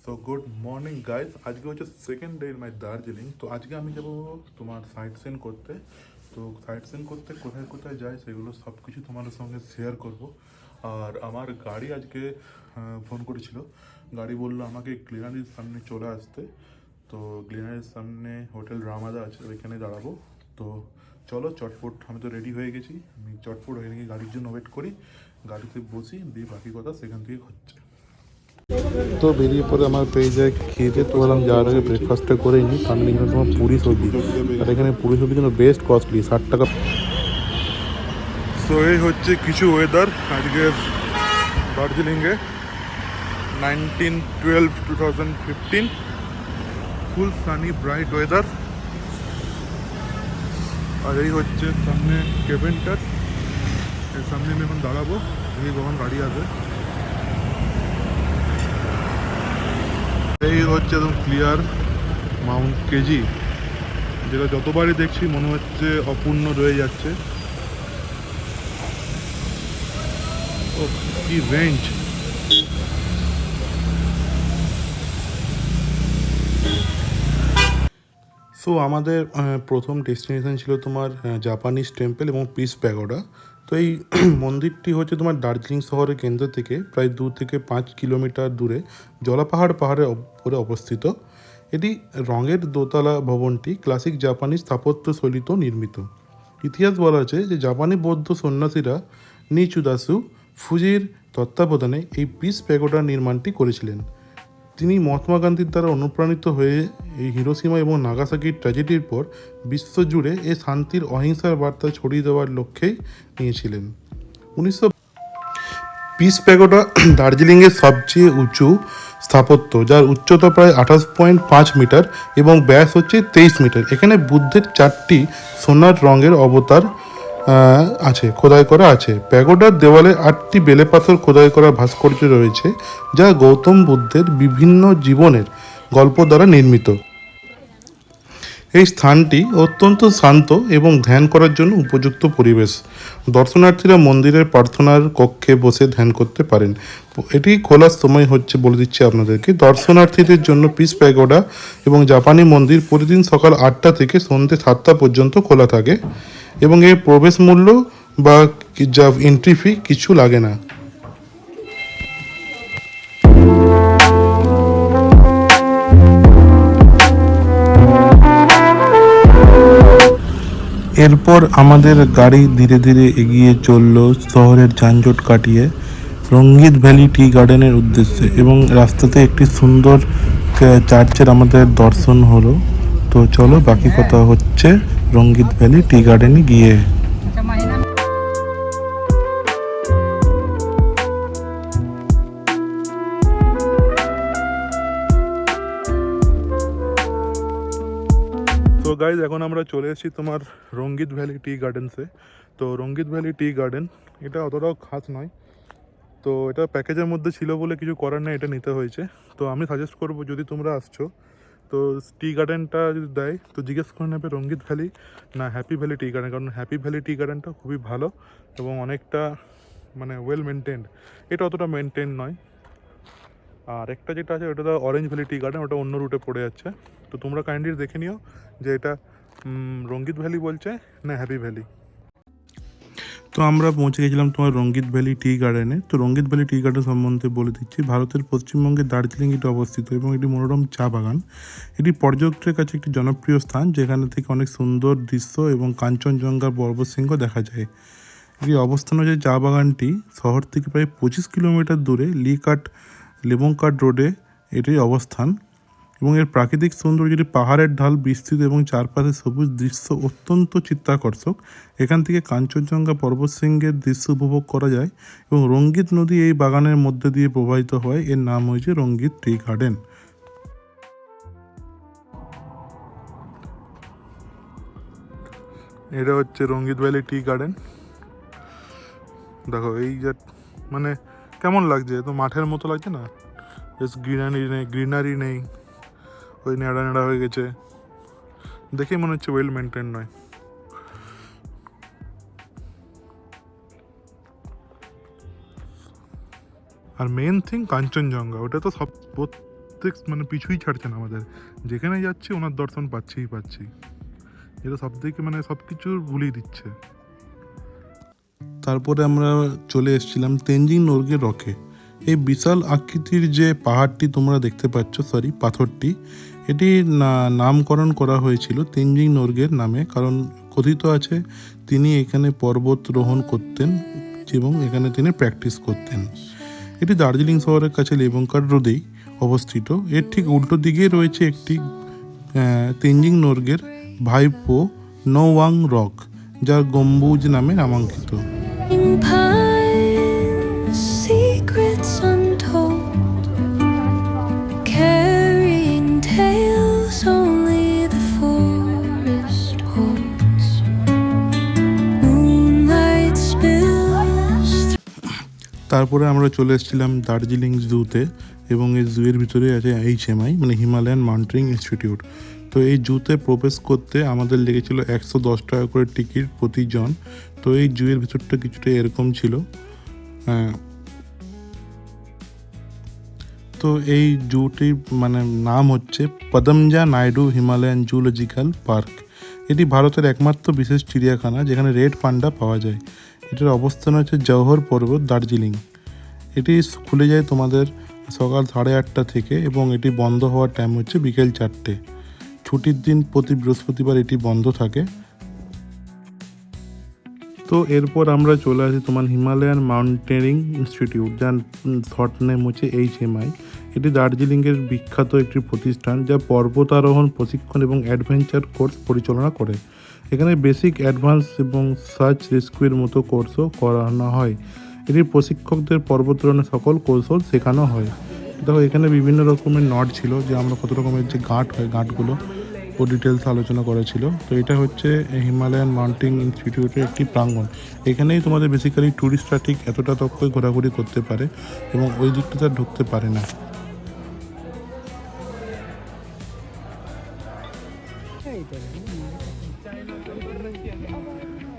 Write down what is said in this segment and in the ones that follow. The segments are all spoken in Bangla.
সো গুড মর্নিং গাইজ, আজকে হচ্ছে second day in my Darjeeling. তো আজকে আমি যাবো তোমার সাইট সিন করতে। তো সাইট সিন করতে কোথায় কোথায় যাই সেগুলো সব কিছু তোমাদের সঙ্গে শেয়ার করব। আর আমার গাড়ি আজকে ফোন করেছিল, গাড়ি বললো আমাকে গ্লিনারির সামনে চলে আসতে। তো গ্লিনারির সামনে হোটেল রামাদা আছে, ওইখানে দাঁড়াবো। তো চলো চটপট, আমি তো রেডি হয়ে গেছি, আমি চটপট হয়ে গিয়ে গাড়ির জন্য ওয়েট করি, গাড়িতে বসি, দিয়ে বাকি কথা সেখান থেকে হচ্ছে। তো বেরিয়ে পরে আমার পেয়ে যায় খেতে। তো বললাম যাওয়ার আগে ব্রেকফাস্টটা করেই নিই, কারণ এখানে তোমার পুরি সবজি, আর এখানে পুরি সবজি জন্য বেস্ট কস্টলি, 60 টাকা। সো এই হচ্ছে কিছু ওয়েদার আজকে দার্জিলিংয়ে, 19/12/2015, ফুল সানি ব্রাইট ওয়েদার। আর এই হচ্ছে সামনে কেভেন্টার, এর সামনে আমি এখন দাঁড়াবো, এই কখন গাড়ি আসবে। এই হচ্ছে একদম ক্লিয়ার মাউন্ট কেজি, যেটা যতবারই দেখছি মনে হচ্ছে অপূর্ণ রয়ে যাচ্ছে। ও কি রেঞ্জ! সো আমাদের প্রথম ডেস্টিনেশন ছিল তোমার জাপানিজ টেম্পল এবং পিস প্যাগোডা। তো এই মন্দিরটি হচ্ছে তোমার দার্জিলিং শহরের কেন্দ্র থেকে প্রায় 2 থেকে 5 কিলোমিটার দূরে জলাপাহাড় পাহাড়ের উপরে অবস্থিত। এটি রঙের দোতলা ভবনটি ক্লাসিক জাপানি স্থাপত্য শৈলীতেও নির্মিত। ইতিহাস বলা আছে যে জাপানি বৌদ্ধ সন্ন্যাসীরা নিচুদাসু ফুজির তত্ত্বাবধানে এই পিস প্যাগোডা নির্মাণটি করেছিলেন। তিনি মহাত্মা গান্ধীর দ্বারা অনুপ্রাণিত হয়ে এই হিরোশিমা এবং নাগাসাকির ট্র্যাজেডির পর বিশ্বজুড়ে এই শান্তির অহিংসার বার্তা ছড়িয়ে দেওয়ার লক্ষ্যেই নিয়েছিলেন। 1900 পিস প্যাগোডা দার্জিলিংয়ের সবচেয়ে উঁচু স্থাপত্য, যার উচ্চতা প্রায় 28.5 মিটার এবং ব্যাস হচ্ছে 23 মিটার। এখানে বুদ্ধের 4টি সোনার রঙের অবতার আছে, খোদাই করা আছে। প্যাগোডার দেওয়ালে 8টি বেলে পাথর খোদাই করা ভাস্কর্য রয়েছে, যা গৌতম বুদ্ধের বিভিন্ন জীবনের গল্প দ্বারা নির্মিত। এই স্থানটি অত্যন্ত শান্ত এবং ধ্যান করার জন্য উপযুক্ত পরিবেশ। দর্শনার্থীরা মন্দিরের প্রার্থনার কক্ষে বসে ধ্যান করতে পারেন। এটি খোলার সময় হচ্ছে বলে দিচ্ছি আপনাদেরকে, দর্শনার্থীদের জন্য পিস প্যাগোডা এবং জাপানি মন্দির প্রতিদিন সকাল 8টা থেকে সন্ধ্যে 7টা পর্যন্ত খোলা থাকে এবং এর প্রবেশ মূল্য বা যা এন্ট্রি ফি কিছু লাগে না। এরপর আমাদের গাড়ি ধীরে ধীরে এগিয়ে চলল শহরের যানজট কাটিয়ে রঙ্গিত ভ্যালি টি গার্ডেনের উদ্দেশ্যে, এবং রাস্তাতে একটি সুন্দর চার্চের আমাদের দর্শন হলো। তো চলো বাকি কথা হচ্ছে রঙ্গিত ভ্যালি টি গার্ডেনে গিয়ে। তো গাইজ, এখন আমরা চলে এসেছি তোমার রঙ্গিত ভ্যালি টি গার্ডেন্সে। তো রঙ্গিত ভ্যালি টি গার্ডেন এটা অতটাও খাস নয়, তো এটা প্যাকেজের মধ্যে ছিল বলে কিছু করার নেই, এটা নিতে হয়েছে। তো আমি সাজেস্ট করবো, যদি তোমরা আসছো তো টি গার্ডেনটা যদি দেয় তো জিজ্ঞেস করে নেবে রঙ্গিত ভ্যালি না হ্যাপি ভ্যালি টি গার্ডেন, কারণ হ্যাপি ভ্যালি টি গার্ডেনটা খুবই ভালো এবং অনেকটা মানে ওয়েল মেনটেন্ড, এটা অতটা মেনটেন নয়। আর একটা যেটা আছে ওটা তো অরেঞ্জ ভ্যালি টি গার্ডেন, ওটা অন্য রুটে পড়ে যাচ্ছে। তো তোমরা কাইন্ডলি দেখে নিও যে এটা রঙ্গিত ভ্যালি বলছে না হ্যাপি ভ্যালি। তো আমরা পৌঁছে গেছিলাম তোমার রঙ্গিত ভ্যালি টি গার্ডেনে। তো রঙ্গিত ভ্যালি টি গার্ডেন সম্বন্ধে বলে দিচ্ছি, ভারতের পশ্চিমবঙ্গের দার্জিলিং এটি অবস্থিত এবং এটি মনোরম চা বাগান। এটি পর্যটকদের কাছে একটি জনপ্রিয় স্থান, যেখানে থেকে অনেক সুন্দর দৃশ্য এবং কাঞ্চনজঙ্ঘার পর্বতশৃঙ্গ দেখা যায়। এটি অবস্থান হচ্ছে, চা বাগানটি শহর থেকে প্রায় 25 কিলোমিটার দূরে লেবংকাট রোডে এটির অবস্থান, এবং এর প্রাকৃতিক সৌন্দর্যটি পাহাড়ের ঢাল বিস্তৃত এবং চারপাশে সবুজ দৃশ্য অত্যন্ত চিত্তাকর্ষক। এখান থেকে কাঞ্চনজঙ্ঘা পর্বতশৃঙ্গের দৃশ্য উপভোগ করা যায় এবং রঙ্গিত নদী এই বাগানের মধ্যে দিয়ে প্রবাহিত হয়। এর নাম হয়েছে রঙ্গিত টি গার্ডেন। এটা হচ্ছে রঙ্গিত ভ্যালি টি গার্ডেন। দেখো এই যে মানে কেমন লাগছে, তো মাঠের মতো লাগছে না, বেশ গ্রিনারি নেই, ওই নেড়া নেড়া হয়ে গেছে, দেখেই মনে হচ্ছে ওয়েল মেনটেন নয়। আর মেন থিং কাঞ্চনজঙ্ঘা, ওটা তো প্রত্যেক মানে পিছুই ছাড়ছে না আমাদের, যেখানে যাচ্ছি ওনার দর্শন পাচ্ছি। এটা সব থেকে মানে সব কিছু ভুলিয়ে দিচ্ছে। তারপরে আমরা চলে এসেছিলাম তেনজিং নোরগে রকে। এই বিশাল আকৃতির যে পাহাড়টি তোমরা দেখতে পাচ্ছ, পাথরটি, এটি নামকরণ করা হয়েছিল তেনজিং নোরগের নামে, কারণ কথিত আছে তিনি এখানে পর্বতরোহণ করতেন এবং এখানে তিনি প্র্যাকটিস করতেন। এটি দার্জিলিং শহরের কাছে লেবুংকার হ্রদেই অবস্থিত। এর ঠিক উল্টো দিকে রয়েছে একটি তেনজিং নোরগের ভাইপো নোওয়াং রক, যা গম্বুজ নামে নামাঙ্কিত। Pines, secrets untold, carrying tales only the forest holds. Moonlight spills. তারপরে আমরা চলে এসেছিলাম দার্জিলিং জুতে, এবং এই জুয়ের ভিতরে আছে HMI মানে হিমালয়ান মাউন্টেনিং ইনস্টিটিউট। তো এই জুতে প্রবেশ করতে আমাদের লেগেছিল 110 টাকা করে টিকিট প্রতিজন। তো এই জুয়ের ভিতরটা কিছুটা এরকম ছিল। তো এই জুটির মানে নাম হচ্ছে পদমজা নাইডু হিমালয়ান জুলজিক্যাল পার্ক। এটি ভারতের একমাত্র বিশেষ চিড়িয়াখানা যেখানে রেড পান্ডা পাওয়া যায়। এটার অবস্থান হচ্ছে জওহর পর্বত, দার্জিলিং। এটি খুলে যায় তোমাদের সকাল 8:30 থেকে, এবং এটি বন্ধ হওয়ার টাইম হচ্ছে বিকেল 4টে। ছুটির দিন প্রতি বৃহস্পতিবার এটি বন্ধ থাকে। তো এরপর আমরা চলে আসি তোমার হিমালয়ান মাউন্টেনিং ইনস্টিটিউট, যার শর্ট নেম হচ্ছে HMI। এটি দার্জিলিংয়ের বিখ্যাত একটি প্রতিষ্ঠান যা পর্বতারোহণ প্রশিক্ষণ এবং অ্যাডভেঞ্চার কোর্স পরিচালনা করে। এখানে বেসিক, অ্যাডভান্স এবং সার্চ রেস্কিউয়ের মতো কোর্সও করানো হয়। এটির প্রশিক্ষকদের পর্বতারোহণের সকল কৌশল শেখানো হয়। দেখো এখানে বিভিন্ন রকমের নট ছিল, যে আমরা কত রকমের যে গাঁট হয়, গাঁটগুলো ও ডিটেলস আলোচনা করা ছিল। তো এটা হচ্ছে হিমালয়ান মাউন্টেনিং ইনস্টিটিউটের একটি প্রাঙ্গণ। এখানেই তোমাদের বেসিক্যালি ট্যুরিস্টরা ঠিক এতটা তক্কই ঘোরাঘুরি করতে পারে, এবং ওই দিকটাতে আর ঢুকতে পারে না।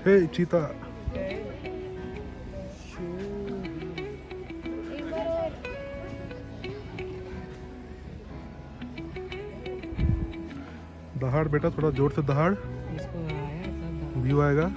হে চিতা, दहाड़ बेटा, थोड़ा जोर से दहाड़, व्यू आएगा।